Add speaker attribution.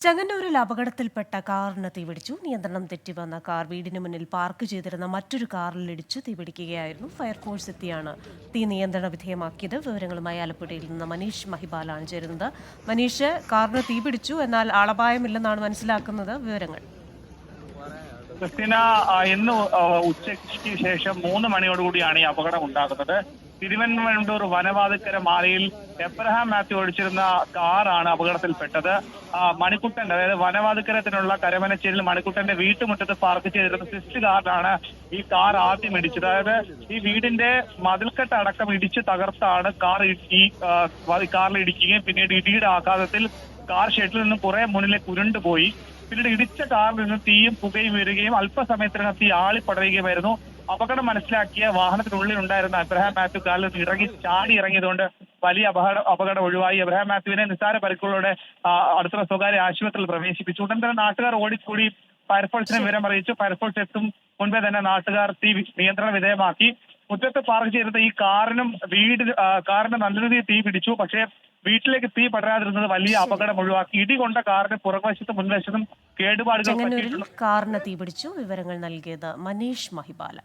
Speaker 1: ചെങ്ങന്നൂരിൽ അപകടത്തിൽപ്പെട്ട കാറിന് തീപിടിച്ചു. നിയന്ത്രണം തെറ്റി വന്ന കാർ വീടിന് മുന്നിൽ പാർക്ക് ചെയ്തിരുന്ന മറ്റൊരു കാറിലിടിച്ചു തീപിടിക്കുകയായിരുന്നു. ഫയർഫോഴ്സ് എത്തിയാണ് തീ നിയന്ത്രണ വിധേയമാക്കിയത്. വിവരങ്ങളുമായി ആലപ്പുഴയിൽ നിന്ന് മനീഷ് മഹിബാലാണ് ചേരുന്നത്. മനീഷ്, കാറിന് തീപിടിച്ചു, എന്നാൽ ആളപായമില്ലെന്നാണ് മനസ്സിലാക്കുന്നത്. വിവരങ്ങൾ.
Speaker 2: ക്രിസ്tina, ഇന്ന് ഉച്ചയ്ക്ക് ശേഷം 3 മണിയോടുകൂടിയാണ് ഈ അപകടം ഉണ്ടാകുന്നത്. തിരുവനന്തപുരം വനവാതിക്കര മാലയിൽ എബ്രഹാം മാത്യു ഓടിച്ചിരുന്ന കാറാണ് അപകടത്തിൽപ്പെട്ടത്. മണിക്കുട്ടൻ, അതായത് വനവാതിക്കരത്തിനുള്ള കരമനശ്ശേരിയിൽ മണിക്കുട്ടന്റെ വീട്ടുമുറ്റത്ത് പാർക്ക് ചെയ്തിരുന്ന സ്വിഫ്റ്റ് കാറിനാണ് ഈ കാർ ആദ്യം ഇടിച്ചത്. അതായത് ഈ വീടിന്റെ മതിൽക്കെട്ട് അടക്കം ഇടിച്ച് തകർത്താണ് കാറിൽ ഇടിക്കുകയും പിന്നീട് ഇടിയുടെ ആഘാതത്തിൽ കാർ ഷെഡിൽ നിന്നും കുറെ മുന്നിലേക്ക് ഉരുണ്ടുപോയി. പിന്നീട് ഇടിച്ച കാറിൽ നിന്ന് തീയും പുകയും വരികയും അല്പസമയത്തിനകം തീ ആളിപ്പടരുകയുമായിരുന്നു. അപകടം മനസ്സിലാക്കിയ വാഹനത്തിനുള്ളിൽ ഉണ്ടായിരുന്ന എബ്രഹാം മാത്യു കാറിൽ നിന്ന് ചാടി ഇറങ്ങിയതുകൊണ്ട് വലിയ അപകടം ഒഴിവായി. എബ്രഹാം മാത്യുവിനെ നിസ്സാര പരിക്കുകളോടെ അടുത്തുള്ള സ്വകാര്യ ആശുപത്രിയിൽ പ്രവേശിപ്പിച്ചു. ഉടൻ തന്നെ നാട്ടുകാർ ഓടിക്കൂടി ഫയർഫോഴ്സിനെ വിവരം അറിയിച്ചു. ഫയർഫോഴ്സ് എത്തും മുൻപേ തന്നെ നാട്ടുകാർ തീ നിയന്ത്രണ വിധേയമാക്കി. മുറ്റത്ത് പാർക്ക് ചെയ്തിരുന്ന ഈ കാറിന് നല്ല രീതിയിൽ തീ പിടിച്ചു. പക്ഷേ വീട്ടിലേക്ക് തീ പടരാതിരുന്നത് വലിയ അപകടം ഒഴിവാക്കി. ഇടികൊണ്ട കാറിന് പുറകുവശത്തും മുൻവശത്തും കേടുപാടുകൾ
Speaker 1: ചെങ്ങന്നൂരിൽ കാറിന് തീപിടിച്ചു. വിവരങ്ങൾ നൽകിയത് മനീഷ് മഹിബാല.